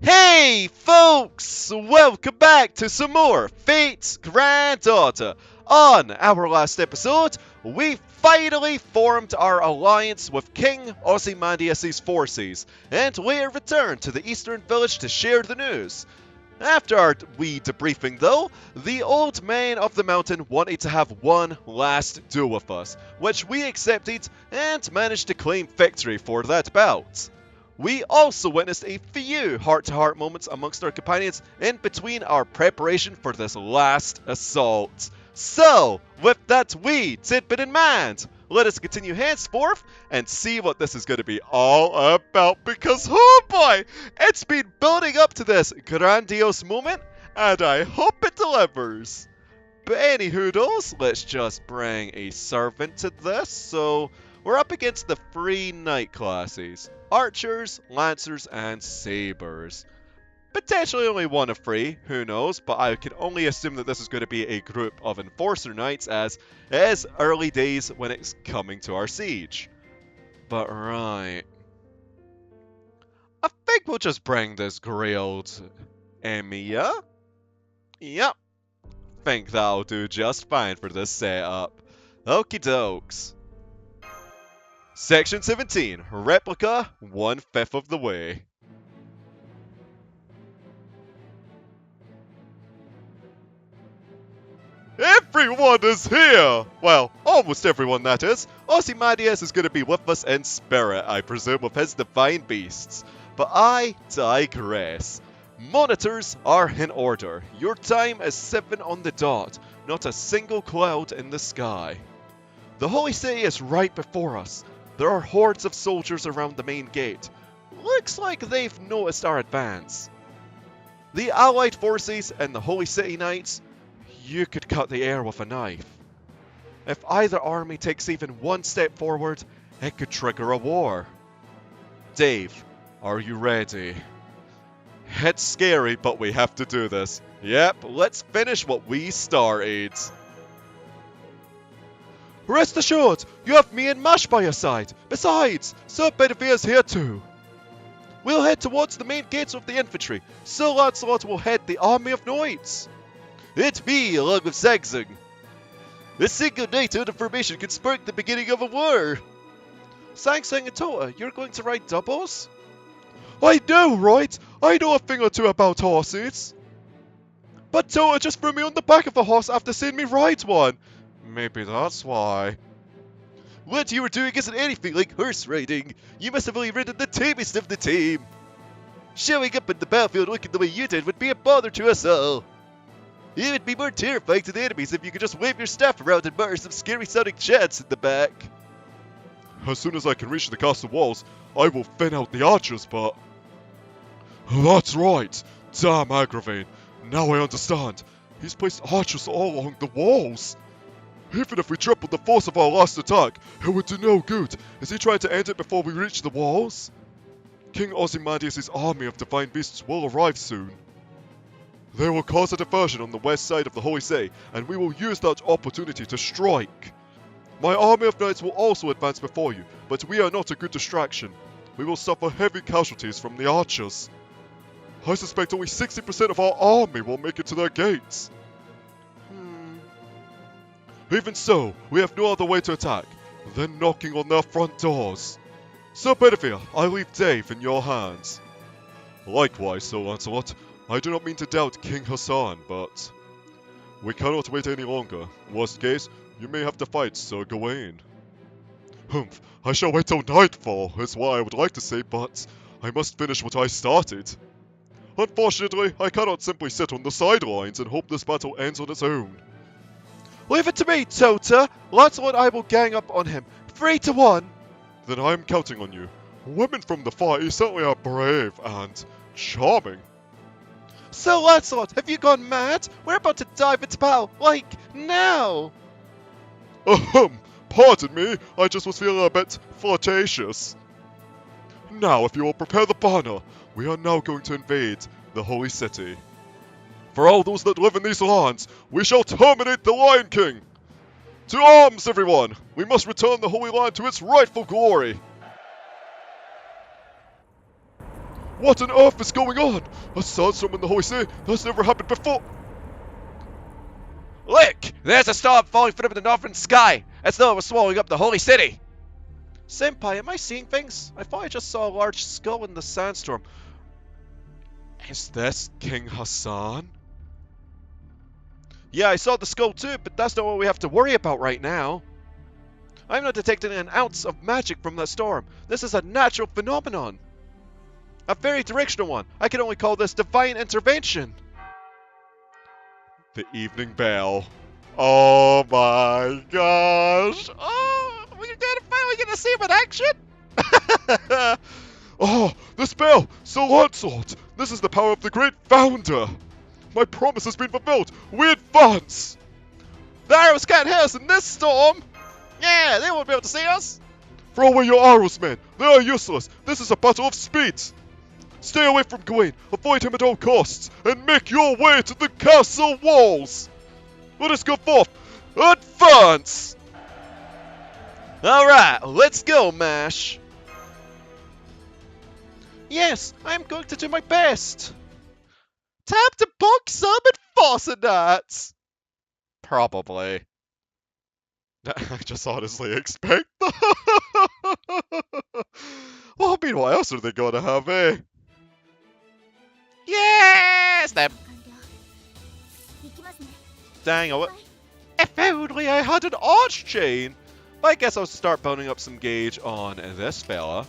Hey folks! Welcome back to some more Fate's Granddaughter. On our last episode, we finally formed our alliance with King Ozymandias' forces, and later returned to the eastern village to share the news. After our wee debriefing though, the old man of the mountain wanted to have one last duel with us, which we accepted and managed to claim victory for that bout. We also witnessed a few heart-to-heart moments amongst our companions in between our preparation for this last assault. So, with that wee tidbit in mind, let us continue henceforth and see what this is going to be all about, because oh boy, it's been building up to this grandiose moment, and I hope it delivers. But anywho, let's just bring a servant to this. So, we're up against the 3 knight classes: archers, lancers, and sabers. Potentially only one of 3, who knows, but I can only assume that this is going to be a group of enforcer knights, as it is early days when it's coming to our siege. But right, I think we'll just bring this grilled Emiya. Yep, think that'll do just fine for this setup. Okie dokes. Section 17, replica 1/5 of the way. Everyone is here! Well, almost everyone, that is. Ozymandias is going to be with us in spirit, I presume, with his divine beasts. But I digress. Monitors are in order. Your time is 7 on the dot. Not a single cloud in the sky. The holy city is right before us. There are hordes of soldiers around the main gate. Looks like they've noticed our advance. The allied forces and the holy city knights, you could cut the air with a knife. If either army takes even one step forward, it could trigger a war. Dave, are you ready? It's scary, but we have to do this. Yep, let's finish what we started. Rest assured, you have me and Mash by your side. Besides, Sir Benevia's here too. We'll head towards the main gates of the infantry. Sir Lancelot will head the army of knights. It's me, along with Sanzang. A single knight out of formation can spark the beginning of a war. Sanzang and Tota, you're going to ride doubles? I know, right? I know a thing or two about horses. But Tota just threw me on the back of a horse after seeing me ride one. Maybe that's why. What you were doing isn't anything like horse riding. You must have only ridden the tamest of the tame. Showing up in the battlefield looking the way you did would be a bother to us all. It would be more terrifying to the enemies if you could just wave your staff around and mutter some scary sounding chants in the back. As soon as I can reach the castle walls, I will thin out the archers, but... That's right! Damn Agravain. Now I understand. He's placed archers all along the walls. Even if we tripled the force of our last attack, it would do no good. Is he trying to end it before we reach the walls? King Ozymandias' army of divine beasts will arrive soon. They will cause a diversion on the west side of the Holy City, and we will use that opportunity to strike. My army of knights will also advance before you, but we are not a good distraction. We will suffer heavy casualties from the archers. I suspect only 60% of our army will make it to their gates. Even so, we have no other way to attack than knocking on their front doors. Sir Bedivere, I leave Dave in your hands. Likewise, Sir Lancelot. I do not mean to doubt King Hassan, but... we cannot wait any longer. Worst case, you may have to fight Sir Gawain. Humph, I shall wait till nightfall, is what I would like to say, but I must finish what I started. Unfortunately, I cannot simply sit on the sidelines and hope this battle ends on its own. Leave it to me, Tota! Lancelot and I will gang up on him. 3-1! Then I am counting on you. Women from the Far East certainly are brave and charming. Sir Lancelot, have you gone mad? We're about to dive into battle, like, now! Pardon me, I just was feeling a bit flirtatious. Now, if you will prepare the banner, we are now going to invade the Holy City. For all those that live in these lands, we shall terminate the Lion King! To arms, everyone! We must return the Holy Land to its rightful glory! What on earth is going on? A sandstorm in the Holy City? That's never happened before. Look! There's a storm falling from the northern sky! As though it was swallowing up the Holy City! Senpai, am I seeing things? I thought I just saw a large skull in the sandstorm. Is this King Hassan? Yeah, I saw the skull too, but that's not what we have to worry about right now. I'm not detecting an ounce of magic from the storm. This is a natural phenomenon. A very directional one. I can only call this divine intervention. The evening bell. Oh my gosh. Oh, we're finally gonna see him in action? Oh, this bell! Sir Lancelot! This is the power of the great founder! My promise has been fulfilled! We advance! The arrows can't hit us in this storm! Yeah, they won't be able to see us! Throw away your arrows, men! They are useless! This is a battle of speed! Stay away from Gawain, avoid him at all costs, and make your way to the castle walls! Let us go forth! Advance! Alright, let's go, Mash! Yes, I'm going to do my best! Time to book some Fossinats! Probably. I just honestly expect that. Well, I mean, what else are they gonna have, eh? Yes! Them. Dang, if only I had an arch chain! But I guess I'll start building up some gauge on this fella.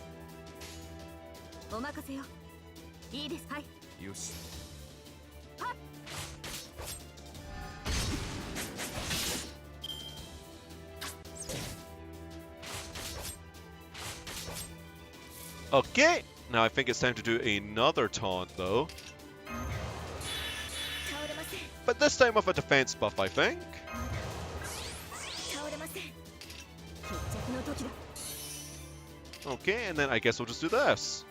Okay, now I think it's time to do another taunt though. But this time with a defense buff, I think. Okay, and then I guess we'll just do this.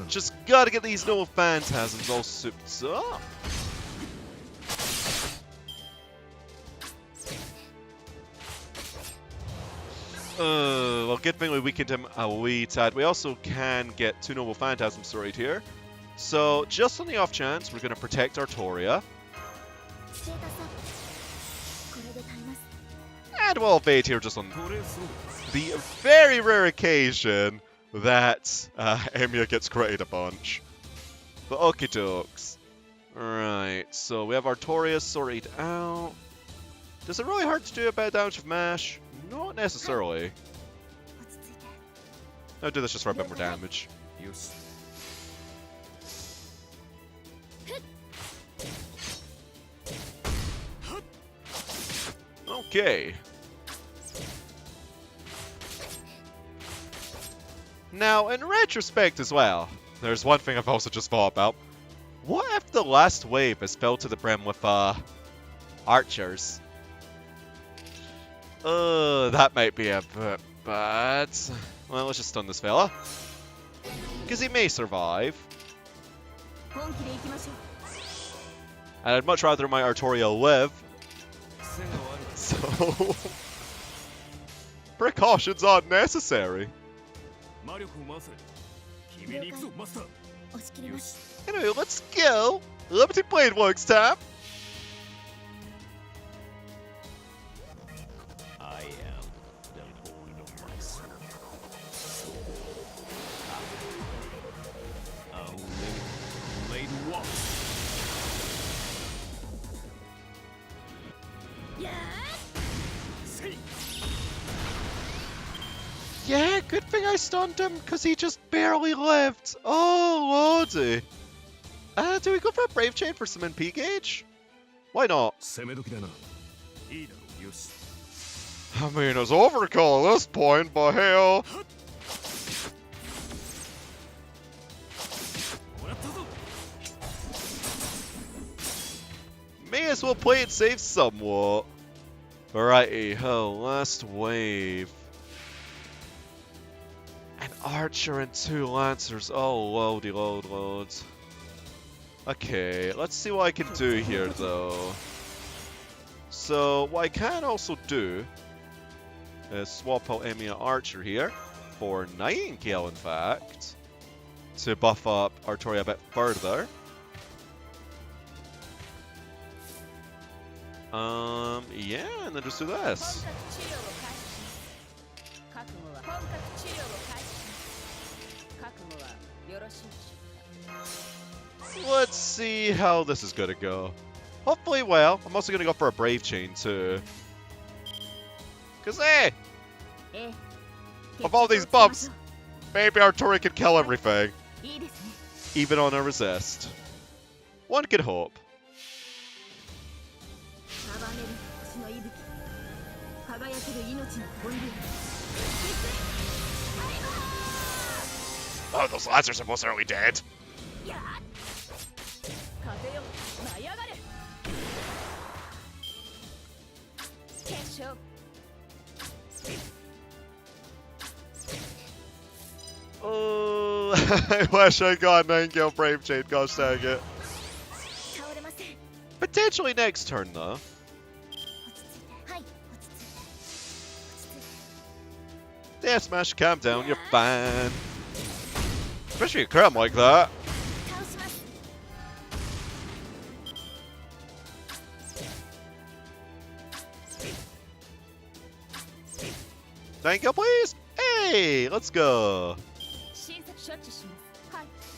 Just gotta get these no phantasms all souped up. Well, good thing we weakened him a wee tad. We also can get 2 noble phantasms right here. So, just on the off chance, we're gonna protect Artoria. And we'll evade here just on the very rare occasion that Emiya gets critted a bunch. But okie dokes. Right, so we have Artoria sorted out. Does it really hurt to do a bit of damage with Mash? Not necessarily. I'll do this just for a bit more damage. Okay. Now, in retrospect as well, there's one thing I've also just thought about. What if the last wave is filled to the brim with, archers? That might be a bit bad. Well, let's just stun this fella. Because he may survive. And I'd much rather my Artoria live. So... precautions aren't necessary. Anyway, let's go! Limited Blade Works time! I am the Lord of myself. A limited blade walk. Yeah, good thing I stunned him, because he just barely lived. Oh, lordy. Do we go for a Brave Chain for some NP gauge? Why not? I mean, it's overkill at this point, but hell. May as well play it safe somewhat. Righty-ho, last wave. An archer and 2 lancers. Oh, loady loads. Okay, let's see what I can do here, though. So, what I can also do is swap out Emiya Archer here. for Nightingale, in fact, to buff up artillery a bit further. Yeah, and then just do this. Let's see how this is gonna go. Hopefully well. I'm also gonna go for a Brave Chain too. Cause hey! Of all these buffs, maybe artillery can kill everything. Even on a resist. One could hope. Oh, those lads are most certainly dead. Oh, I wish I got 9-kill Brave Chain, gosh dang it. Potentially next turn though. Yeah, Smash, calm down, you're fine. Especially a crowd like that. Thank you, please. Hey, let's go.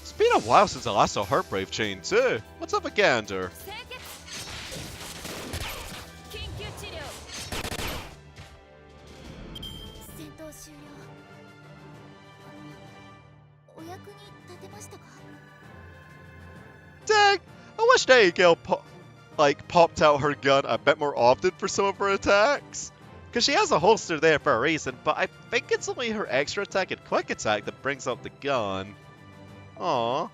It's been a while since I last saw her Brave Chain too. What's up with Gander? Dang! I wish Nightingale popped out her gun a bit more often for some of her attacks. Because she has a holster there for a reason, but I think it's only her extra attack and quick attack that brings out the gun. Aww.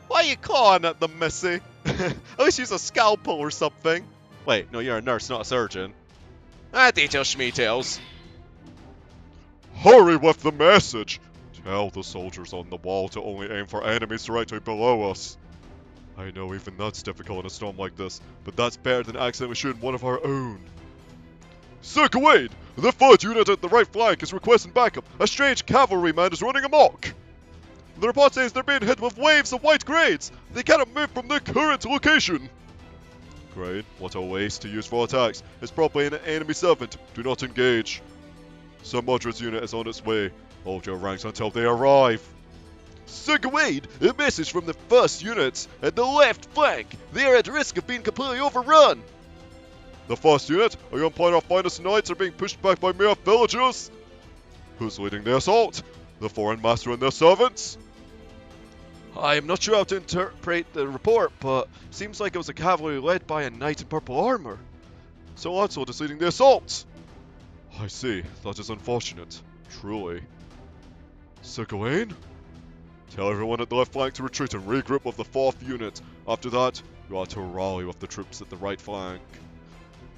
Why are you clawing at them, Missy? At least use a scalpel or something. Wait, no, you're a nurse, not a surgeon. Ah, details, schmeetails. Hurry with the message! Tell the soldiers on the wall to only aim for enemies directly below us. I know even that's difficult in a storm like this, but that's better than accidentally shooting one of our own. Sir Gawain! The 3rd unit at the right flank is requesting backup. A strange cavalryman is running amok. The report says they're being hit with waves of white grades. They cannot move from their current location. Great, what a waste to use for attacks. It's probably an enemy servant. Do not engage. Sir Modred's unit is on its way. Hold your ranks until they arrive. Sir Gawain, a message from the 1st unit at the left flank. They are at risk of being completely overrun. The 1st unit, are you implying our finest knights are being pushed back by mere villagers? Who's leading the assault? The foreign master and their servants? I am not sure how to interpret the report, but seems like it was a cavalry led by a knight in purple armor. So Lancelot is leading the assault. I see, that is unfortunate. Truly. Sir Gawain? Tell everyone at the left flank to retreat and regroup with the 4th unit. After that, you are to rally with the troops at the right flank.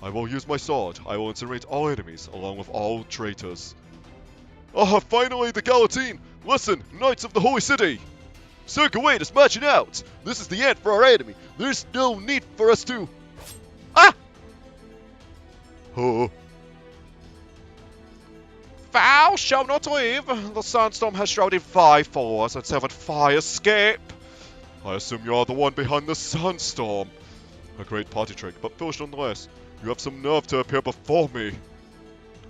I will use my sword. I will incinerate all enemies, along with all traitors. Ah, finally the Galatine! Listen, Knights of the Holy City! Sir Gawain is marching out! This is the end for our enemy! There's no need for us to... Ah! Oh. Thou shalt not leave! The sandstorm has shrouded 5 followers and 7 fire escape! I assume you are the one behind the sandstorm. A great party trick, but foolish nonetheless. You have some nerve to appear before me.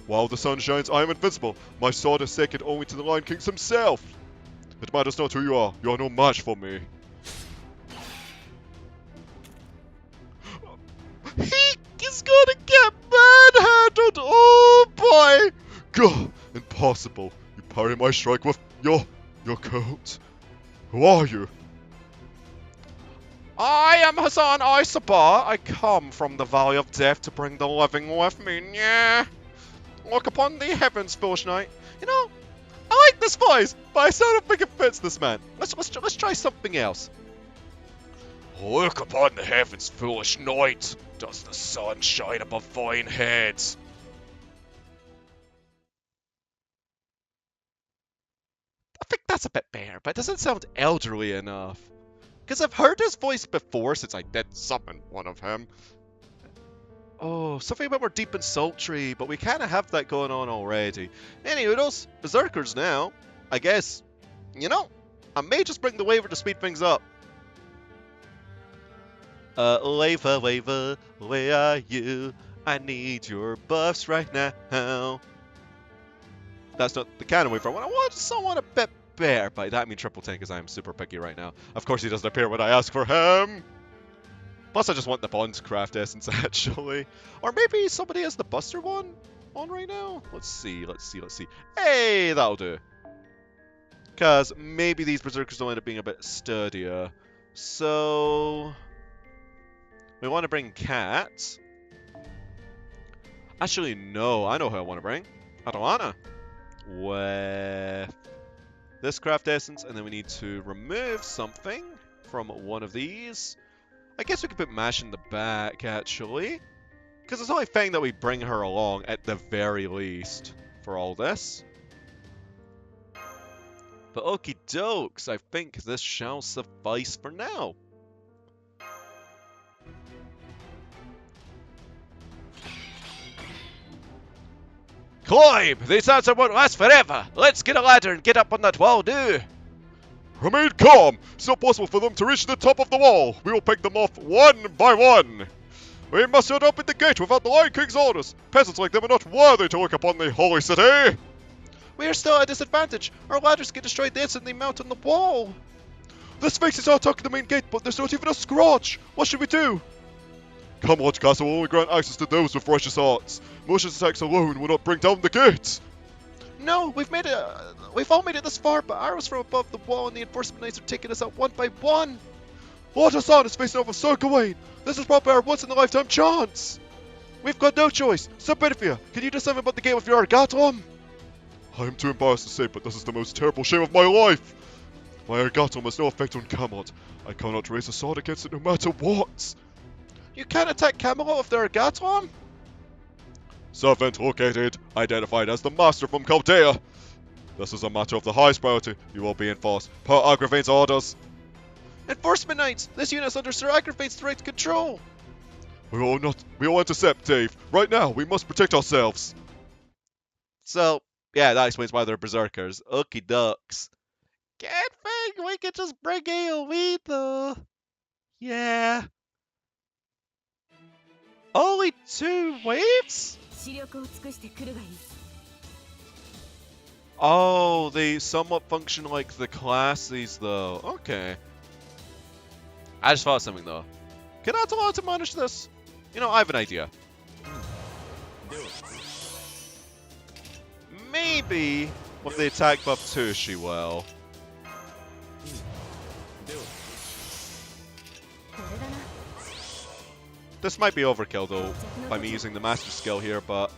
While the sun shines, I am invincible. My sword is second only to the Lion King himself. It matters not who you are no match for me. He is gonna get manhandled! Oh boy! Gah! Impossible. You parry my strike with your coat. Who are you? I am Hassan Isabah. I come from the Valley of Death to bring the living with me. Yeah. Look upon the heavens, foolish knight. You know, I like this voice, but I still don't think it fits this man. Let's try something else. Look upon the heavens, foolish knight. Does the sun shine above fine heads? I think that's a bit better, but it doesn't sound elderly enough. Because I've heard his voice before since I did summon one of him. Oh, something a bit more deep and sultry, but we kind of have that going on already. Anyway, those berserkers now, I guess, you know, I may just bring the waver to speed things up. Waver, where are you? I need your buffs right now. That's not the canon waver. I want someone a bit better. By that I mean triple tank, because I'm super picky right now. Of course he doesn't appear when I ask for him. Plus I just want the Bond craft essence, actually. Or maybe somebody has the Buster one on right now? Let's see. Hey, that'll do. Because maybe these berserkers will end up being a bit sturdier. So... we want to bring Cat. Actually, no. I know who I want to bring. Atalana. With this craft essence, and then we need to remove something from one of these. I guess we could put Mash in the back, actually. Because it's only fitting that we bring her along, at the very least, for all this. But okie dokes, I think this shall suffice for now. Climb! These answer won't last forever! Let's get a ladder and get up on that wall, do! Remain calm! It's not possible for them to reach the top of the wall. We will pick them off one by one. We must not open the gate without the Lion King's orders. Peasants like them are not worthy to look upon the holy city. We are still at a disadvantage. Our ladders get destroyed the instant they mount on the wall. The Sphinx are attacking the main gate, but there's not even a scratch. What should we do? Camelot Castle will only grant access to those with righteous hearts. Malicious attacks alone will not bring down the gate. No, we've all made it this far, but arrows from above the wall and the enforcement knights are taking us out one by one. Lord Hassan is facing off with Sir Gawain. This is probably our once-in-a-lifetime chance. We've got no choice. Sir Benefia, can you do something about the gate with your Argatum? I am too embarrassed to say, but this is the most terrible shame of my life. My Argatum has no effect on Camelot. I cannot raise a sword against it no matter what. You can't attack Camelot with the Argatum? Servant located, identified as the Master from Chaldea. This is a matter of the highest priority. You will be enforced per Agravain's orders. Enforcement Knights! This unit is under Sir Agravain's direct control! We will intercept, Dave. Right now, we must protect ourselves. So, yeah, that explains why they're berserkers. Okie ducks. Can't think we could just bring AoE though. Yeah. Only 2 waves? Oh, they somewhat function like the classes though. Okay. I just thought of something though. Can Atalanta manage this? You know, I have an idea. Maybe with the attack buff too, she will. This might be overkill though, by me using the master skill here, but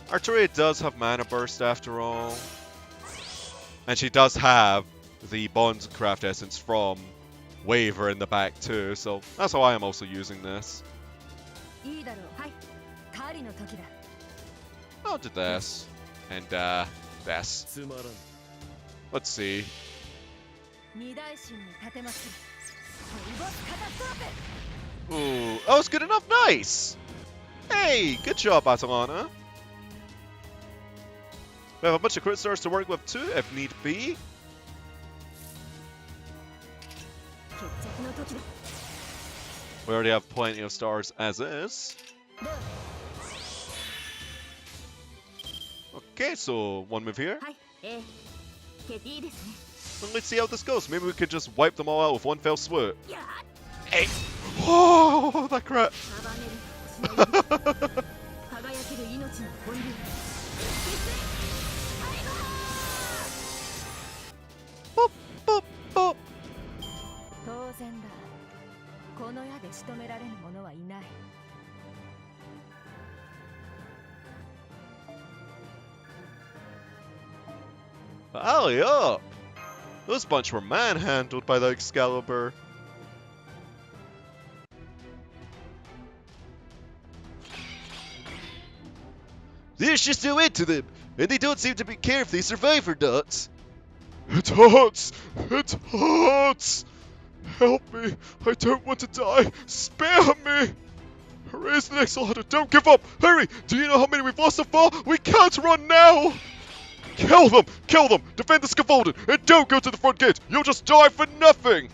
Arturia does have mana burst after all. And she does have the Bond craft essence from Waver in the back too, so that's why I'm also using this. I'll do this. And this. Let's see. Ooh, oh, it's good enough. Nice. Hey, good job, Atalanta. We have a bunch of crit stars to work with too, if need be. We already have plenty of stars as is. Okay, so one move here. Well, let's see how this goes. Maybe we could just wipe them all out with one fell swoop. Hey! Oh, that crit! Boop, boop, boop. Alley up! Those bunch were manhandled by the Excalibur. There's just no end to them, and they don't seem to care if they survive or not. It hurts! It hurts! Help me! I don't want to die! Spare me! Raise the next ladder. Don't give up. Hurry. Do you know how many we've lost so far? We can't run now. Kill them. Kill them. Defend the scaffolding. And don't go to the front gate. You'll just die for nothing.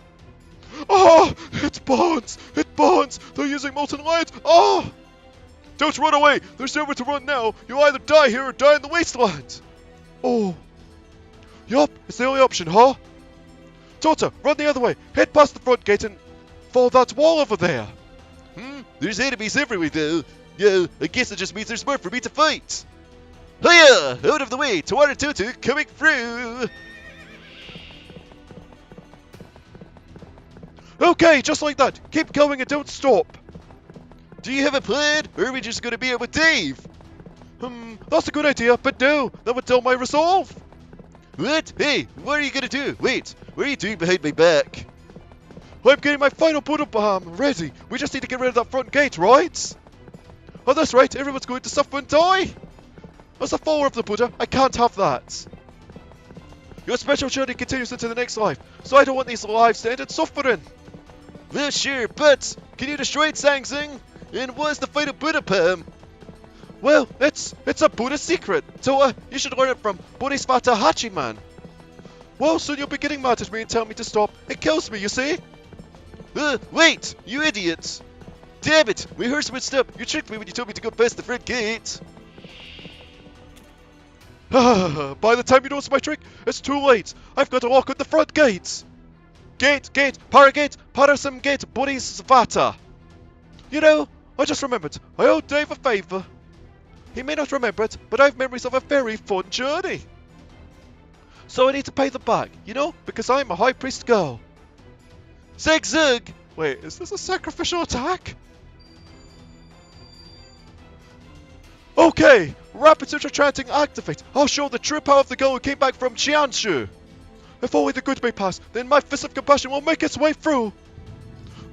Oh, it burns. It burns. They're using molten light. Oh. Don't run away. There's nowhere to run now. You'll either die here or die in the wasteland. Oh. Yup. It's the only option, huh? Tota, run the other way. Head past the front gate and follow that wall over there. There's enemies everywhere though. Yeah, I guess it just means there's more for me to fight. Hiya! Out of the way, Tawana Tutu coming through! Okay, just like that. Keep going and don't stop. Do you have a plan, or are we just gonna be out with Dave? That's a good idea, but no, that would dull my resolve. What? Hey, what are you gonna do? Wait, what are you doing behind my back? I'm getting my final Buddha bomb ready. We just need to get rid of that front gate, right? Oh, that's right. Everyone's going to suffer and die. As a follower of the Buddha, I can't have that. Your special journey continues into the next life, so I don't want these lives to end in suffering. Well, sure, but can you destroy Sanzang? And what's the final Buddha poem? Well, it's a Buddha secret, so you should learn it from Bodhisattva Hachiman. Well, soon you'll be getting mad at me and tell me to stop. It kills me, you see? Wait, you idiots! Damn it, we heard some stuff. You tricked me when you told me to go past the front gate. By the time you notice my trick, it's too late. I've got to lock at the front gates. Gate, Parasam gate, Bodhisattva. You know, I just remembered. I owe Dave a favour. He may not remember it, but I have memories of a very fun journey. So I need to pay them back, you know, because I'm a high priest girl. Zig! Wait, is this a sacrificial attack? Okay, rapid suture chanting activate. I'll show the true power of the girl who came back from Jianshu. If only the good may pass, then my fist of compassion will make its way through.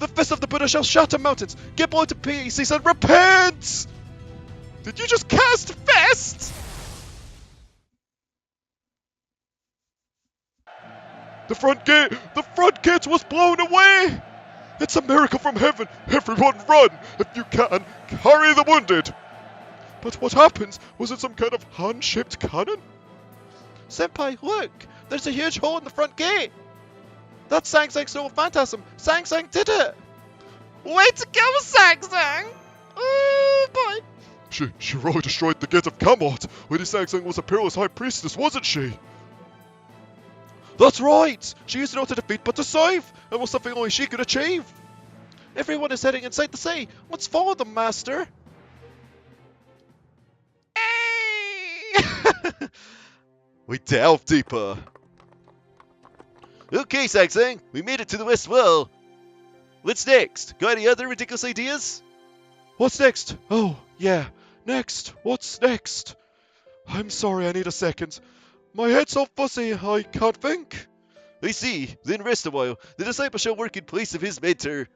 The fist of the Buddha shall shatter mountains, get blown to pieces, and repent! Did you just cast fist? The front gate was blown away! It's a miracle from heaven! Everyone run! If you can, carry the wounded! But what happens? Was it some kind of hand-shaped cannon? Senpai, look! There's a huge hole in the front gate! That's Sanzang's soul phantasm! Sanzang did it! Way to go, Sanzang! Oh boy! She really destroyed the gate of Camelot! Lady Sanzang was a peerless high priestess, wasn't she? That's right! She used it not to defeat but to save! It was something only she could achieve! Everyone is heading inside the sea! Let's follow them, Master! We delve deeper. Okay, Sanzang, we made it to the west wall. What's next? Got any other ridiculous ideas? What's next? Oh, yeah. Next. What's next? I'm sorry, I need a second. My head's so fuzzy, I can't think. I see. Then rest a while. The disciple shall work in place of his mentor.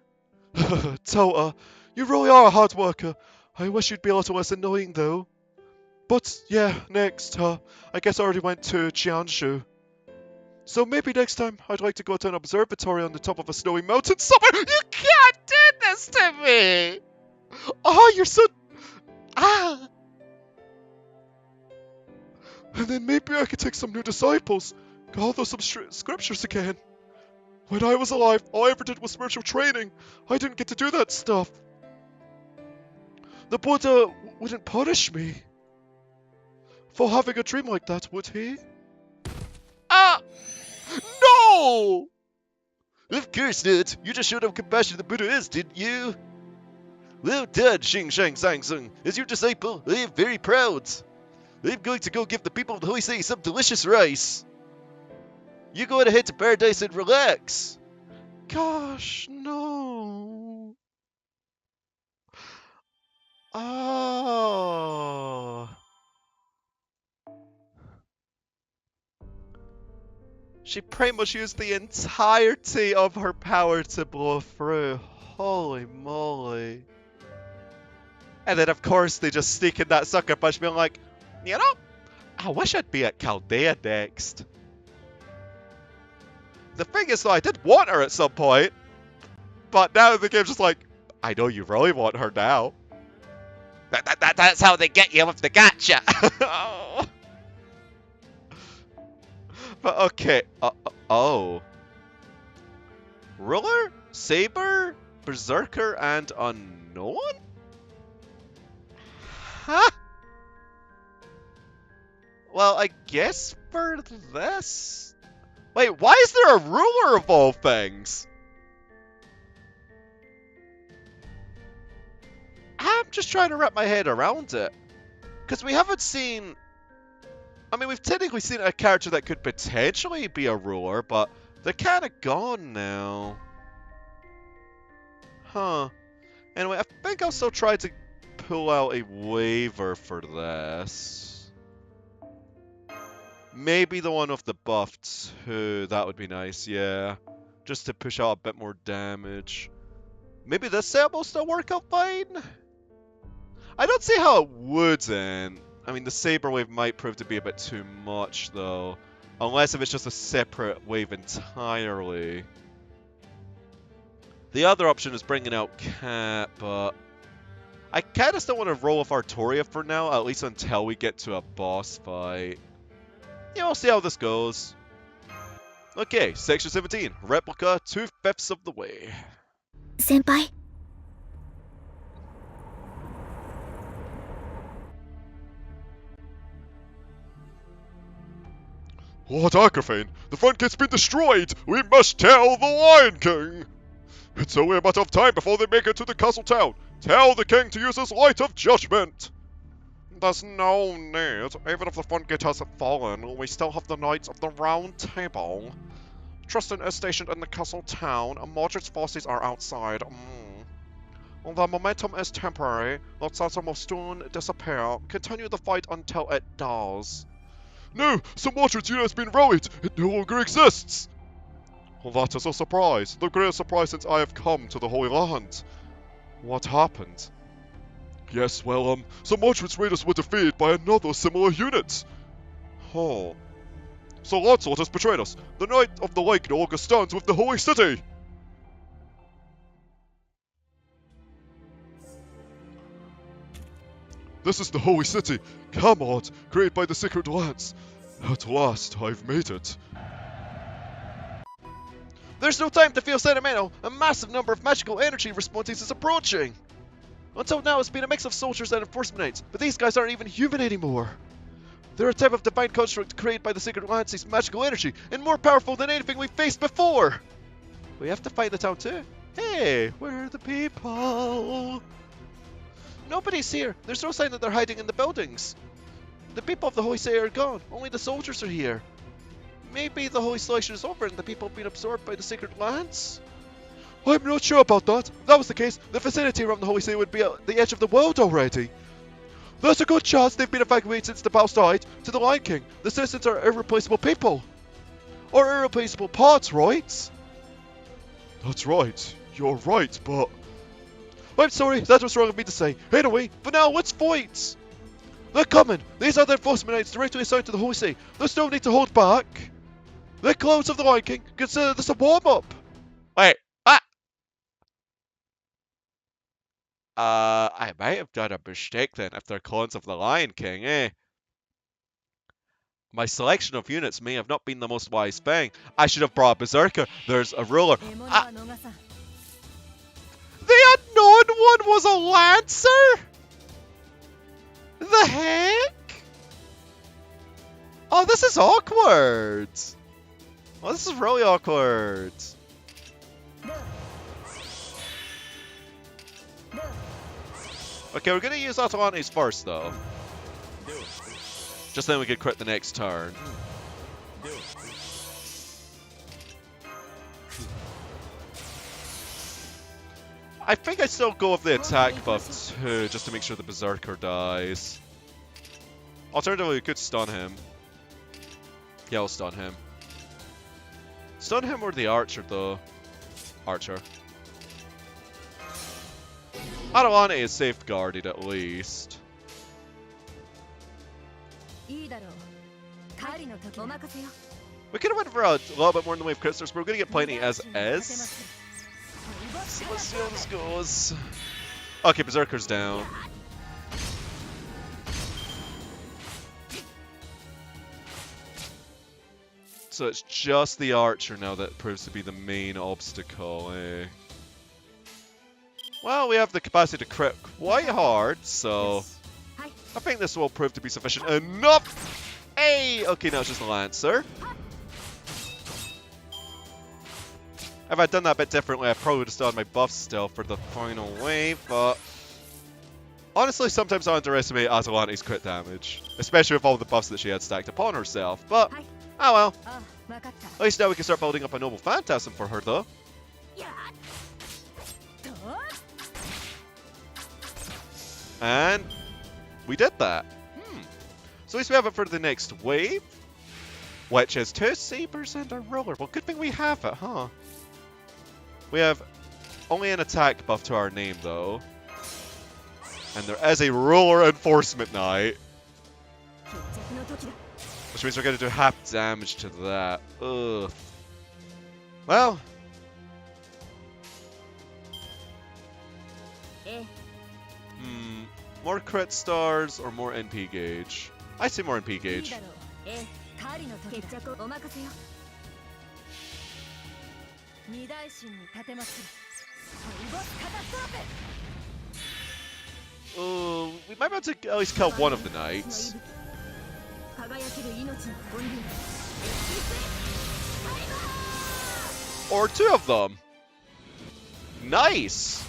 Tota, you really are a hard worker. I wish you'd be a little less annoying, though. But, yeah, next, I guess I already went to Jianshu. So maybe next time, I'd like to go to an observatory on the top of a snowy mountain somewhere. You can't do this to me! Oh, you're so... Ah! And then maybe I could take some new disciples, gather some scriptures again. When I was alive, all I ever did was spiritual training. I didn't get to do that stuff. The Buddha wouldn't punish me for having a dream like that, would he? No! Of course not. You just showed how compassionate the Buddha is, didn't you? Well done, Xing Shang Sanzang. As your disciple, I am very proud. I'm going to go give the people of the Holy City some delicious rice. You go ahead to paradise and relax. Gosh, no. Oh. She pretty much used the entirety of her power to blow through. Holy moly. And then, of course, they just sneak in that sucker punch, being like, you know, I wish I'd be at Chaldea next. The thing is, though, I did want her at some point. But now the game's just like, I know you really want her now. That's how they get you with the gotcha. But okay. Oh. Ruler, Saber, Berserker, and Unknown? Huh? Well, I guess for this... Wait, why is there a ruler of all things? I'm just trying to wrap my head around it. Because we haven't seen... I mean, we've technically seen a character that could potentially be a ruler, but they're kind of gone now. Huh. Anyway, I think I'll still try to pull out a waiver for this. Maybe the one with the buff too. That would be nice, yeah. Just to push out a bit more damage. Maybe this set will still work out fine? I don't see how it wouldn't. I mean, the Saber Wave might prove to be a bit too much, though. Unless if it's just a separate wave entirely. The other option is bringing out Cat, but... I kind of still want to roll with Artoria for now, at least until we get to a boss fight. Yeah, we'll see how this goes. Okay, Section 17. Replica 2/5 of the way. Senpai? Lord Acrophane, the front gate's been destroyed! We must tell the Lion King! It's only a matter of time before they make it to the castle town. Tell the king to use his light of judgment! There's no need. Even if the front gate has fallen, we still have the Knights of the Round Table. Tristan is stationed in the castle town, and Mordred's forces are outside. The momentum is temporary. The Sanzang will soon disappear. Continue the fight until it does. No! Sir Mordred's unit has been rallied! It no longer exists! Well, that is a surprise. The greatest surprise since I have come to the Holy Land. What happened? Yes, well, Sir Mordred's raiders were defeated by another similar unit. Oh. Sir Lancelot has betrayed us. The Knight of the Lake no longer stands with the Holy City. This is the Holy City, Camelot, created by the Sacred Lands. At last, I've made it. There's no time to feel sentimental. A massive number of magical energy responses is approaching. Until now, it's been a mix of soldiers and enforcement knights, but these guys aren't even human anymore. They're a type of divine construct created by the Sacred Lands' magical energy, and more powerful than anything we've faced before. We have to fight the town too. Hey, where are the people? Nobody's here. There's no sign that they're hiding in the buildings. The people of the Holy City are gone. Only the soldiers are here. Maybe the Holy Celebration is over and the people have been absorbed by the Sacred Lands? I'm not sure about that. If that was the case, the vicinity around the Holy City would be at the edge of the world already. There's a good chance they've been evacuated since the battle started to the Lion King. The citizens are irreplaceable people. Or irreplaceable parts, right? That's right. You're right, but... I'm sorry, that was wrong of me to say. Anyway, for now, let's fight! They're coming! These are the enforcement knights directly assigned to the Holy City. There's no need to hold back. They're clones of the Lion King. Consider this a warm-up. Wait, I might have done a mistake then if they're clones of the Lion King, eh? My selection of units may have not been the most wise thing. I should have brought a Berserker. There's a ruler. The unknown one was a Lancer? The heck? Oh, this is awkward. Oh, this is really awkward. Okay, we're gonna use Atalantes first, though. Just then we could crit the next turn. I think I still go with the attack buff too, just to make sure the Berserker dies. Alternatively, we could stun him. Yeah, we'll stun him. Stun him or the Archer, though. Archer. Atalante is safeguarded at least. We could have went for a little bit more in the way of crystals, but we're going to get plenty as is. So let's see how this goes. Okay, Berserker's down. So it's just the archer now that proves to be the main obstacle, eh? Well, we have the capacity to crit quite hard, so I think this will prove to be sufficient enough. Hey! Okay, now it's just the Lancer. If I'd done that a bit differently, I probably would have still had my buffs still for the final wave, but honestly, sometimes I underestimate Atalante's crit damage, especially with all the buffs that she had stacked upon herself, but oh well. At least now we can start building up a noble phantasm for her, though. And we did that. So at least we have it for the next wave, which is 2 sabers and a ruler. Well, good thing we have it, huh? We have only an attack buff to our name, though. And there is a ruler enforcement knight, which means we're going to do half damage to that. Ugh. Well. More crit stars or more NP gauge? I say more NP gauge. We might be able to at least kill one of the knights. Or 2 of them. Nice!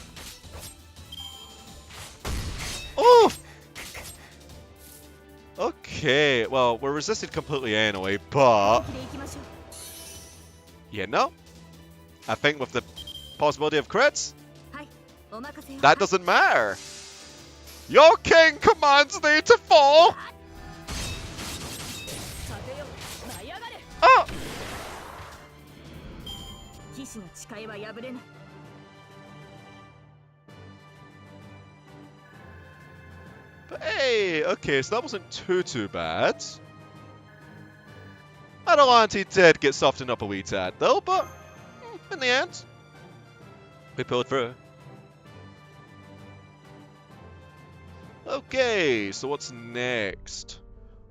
Oh! Okay, well, we're resisted completely anyway, but you know, I think with the possibility of crits, that doesn't matter. Your king commands thee to fall! Oh! But hey, okay, so that wasn't too bad. Atalante did get softened up a wee tad though, but in the end, we pulled through. Okay, so what's next?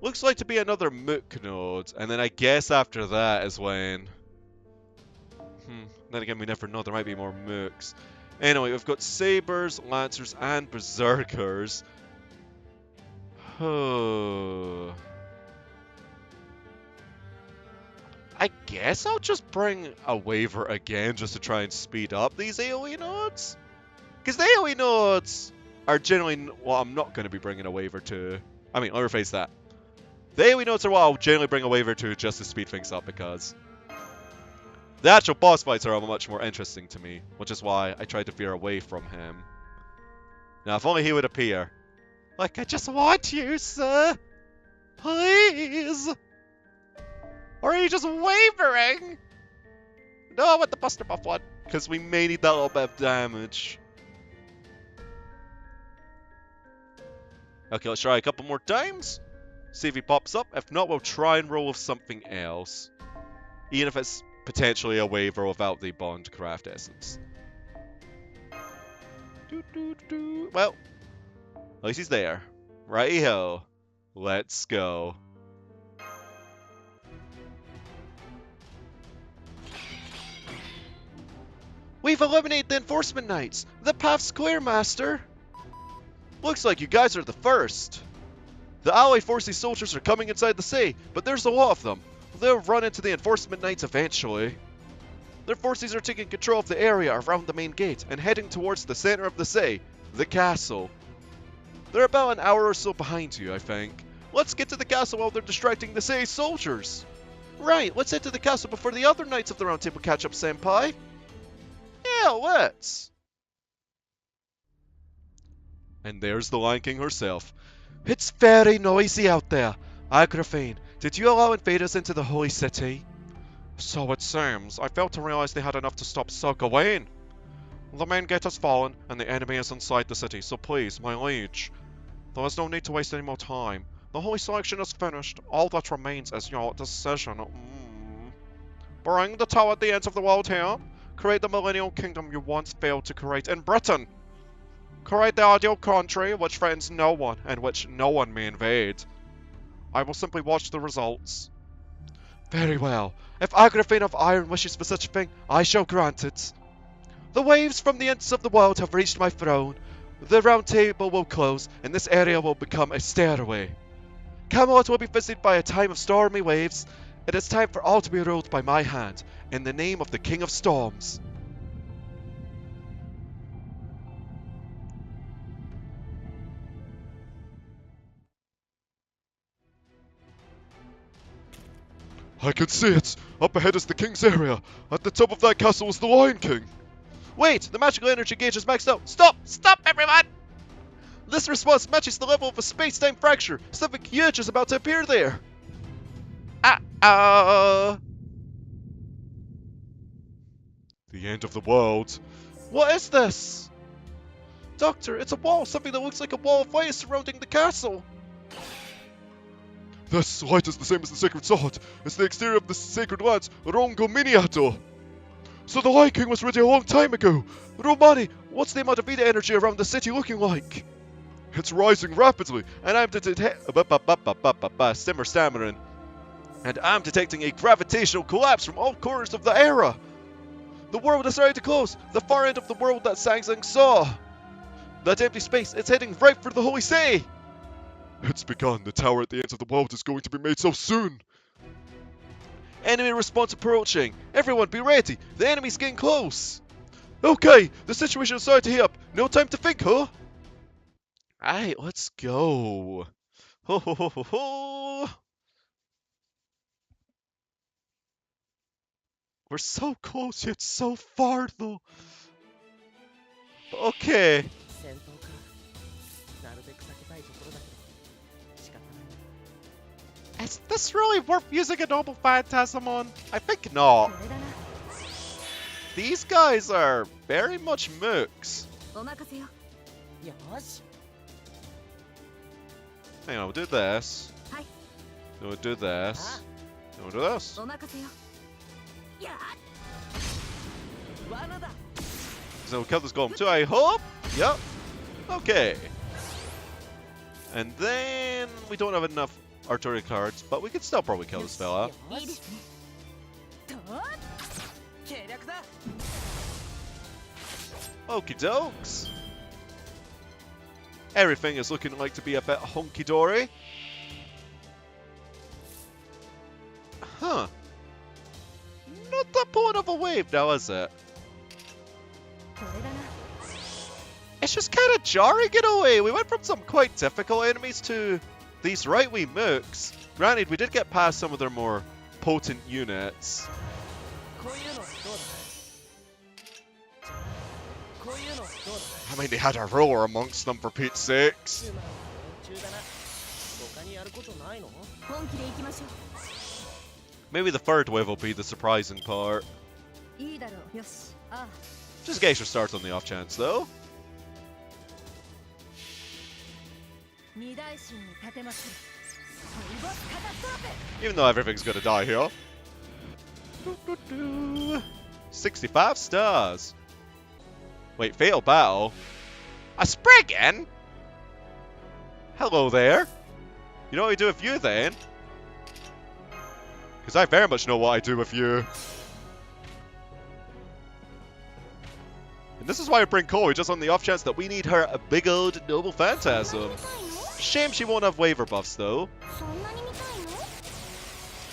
Looks like to be another Mook node, and then I guess after that is when... Then again, we never know, there might be more Mooks. Anyway, we've got Sabers, Lancers, and Berserkers. I guess I'll just bring a Waver again just to try and speed up these AoE nodes. Because the AoE nodes are generally what I'm not going to be bringing a Waver to. I mean, I'll rephrase that. The AoE nodes are what I'll generally bring a Waver to just to speed things up, because the actual boss fights are much more interesting to me, which is why I tried to veer away from him. Now, if only he would appear. Like, I just want you, sir. Please. Or are you just wavering? No, I want the Buster Buff one, because we may need that little bit of damage. Okay, let's try a couple more times. See if he pops up. If not, we'll try and roll with something else. Even if it's potentially a Waver without the Bond Craft Essence. Well, at least he's there. Righty-ho. Let's go. We've eliminated the Enforcement Knights. The path's clear, Master. Looks like you guys are the first. The ally forces soldiers are coming inside the sea, but there's a lot of them. They'll run into the Enforcement Knights eventually. Their forces are taking control of the area around the main gate and heading towards the center of the sea, the castle. They're about an hour or so behind you, I think. Let's get to the castle while they're distracting the sea soldiers. Right, let's head to the castle before the other Knights of the Round Table catch up, Senpai. Yeah, let's. And there's the Lion King herself. It's very noisy out there. Agrafine, did you allow invaders into the Holy City? So it seems. I failed to realize they had enough to stop Sir Gawain. The main gate has fallen, and the enemy is inside the city, so please, my liege. There is no need to waste any more time. The Holy Selection is finished. All that remains is your decision. Bring the tower at the ends of the world here. Create the millennial kingdom you once failed to create in Britain. Create the ideal country which threatens no one, and which no one may invade. I will simply watch the results. Very well. If Agrafine of Iron wishes for such a thing, I shall grant it. The waves from the ends of the world have reached my throne. The round table will close, and this area will become a stairway. Camelot will be visited by a time of stormy waves. It is time for all to be ruled by my hand, in the name of the King of Storms. I can see it! Up ahead is the king's area! At the top of that castle is the Lion King! Wait! The magical energy gauge is maxed out! Stop! Stop, everyone! This response matches the level of a space-time fracture. Something huge is about to appear there. The end of the world. What is this? Doctor, it's a wall. Something that looks like a wall of fire surrounding the castle. This light is the same as the sacred sword. It's the exterior of the sacred lands, Rongo Miniato. So the Lion King was ready a long time ago. Romani, what's the amount of Vita energy around the city looking like? It's rising rapidly. And I'm stammering. And I'm detecting a gravitational collapse from all corners of the era. The world is ready to close. The far end of the world that Sanzang saw. That empty space, it's heading right for the Holy City. It's begun. The tower at the end of the world is going to be made so soon. Enemy response approaching. Everyone be ready. The enemy's getting close. Okay, the situation is starting to heat up. No time to think, huh? Alright, let's go. Ho ho ho ho ho. We're so close yet so far though. Okay. Is this really worth using a noble phantasm on? I think not. These guys are very much mooks. Hang on, we'll do this. Then we'll do this. Then we'll do this. So we'll kill this golem too, I hope? Yep. Okay. And then we don't have enough artillery cards, but we could still probably kill this fella. Okie dokes. Everything is looking like to be a bit honky-dory. Huh. Not that point of a wave now, is it? It's just kind of jarring in a way. We went from some quite difficult enemies to these right-wee mooks. Granted, we did get past some of their more potent units. I mean, they had a roller amongst them for Pete's sakes. Maybe the third wave will be the surprising part. Just get your start on the off chance, though. Even though everything's gonna die here. 65 stars. Wait, fatal battle? A Spriggan? Hello there. You know what I do with you then? Because I very much know what I do with you. And this is why I bring Chloe, just on the off chance that we need her a big old noble phantasm. Shame she won't have waiver buffs though.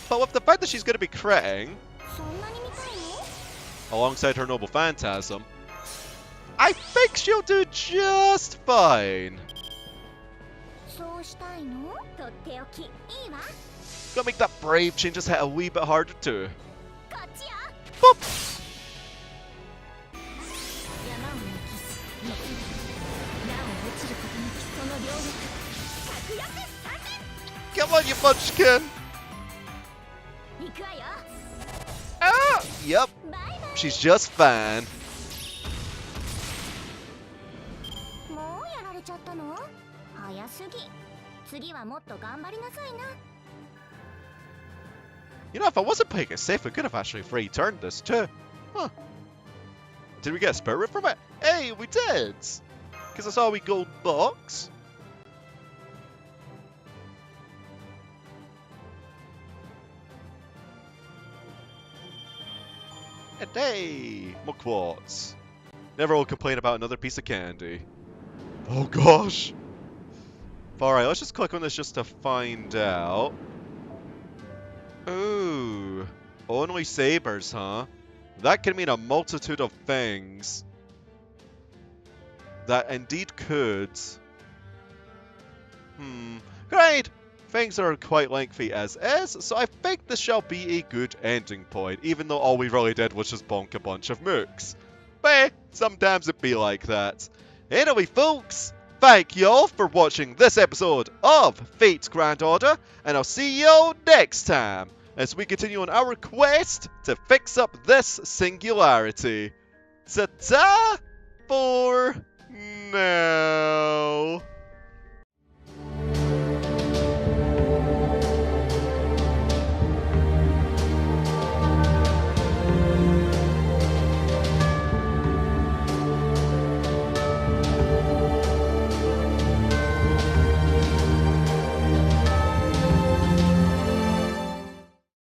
But with the fact that she's going to be critting alongside her noble phantasm, I think she'll do just fine. Gotta make that brave chain just hit a wee bit harder too. Boop! Come on, you munchkin! Ah! Yep. She's just fine. You know, if I wasn't playing it safe, we could have actually free turned this too. Huh. Did we get a spirit root from it? Hey, we did! Because I saw a wee gold box. Hey, more quartz. Never will complain about another piece of candy. Oh gosh. Alright, let's just click on this just to find out. Ooh. Only sabers, huh? That can mean a multitude of things. That indeed could. Great! Things are quite lengthy as is, so I think this shall be a good ending point, even though all we really did was just bonk a bunch of mooks. But eh, sometimes it be like that. Anyway, folks, thank y'all for watching this episode of Fate's Grand Order, and I'll see y'all next time as we continue on our quest to fix up this singularity. Ta-ta for now.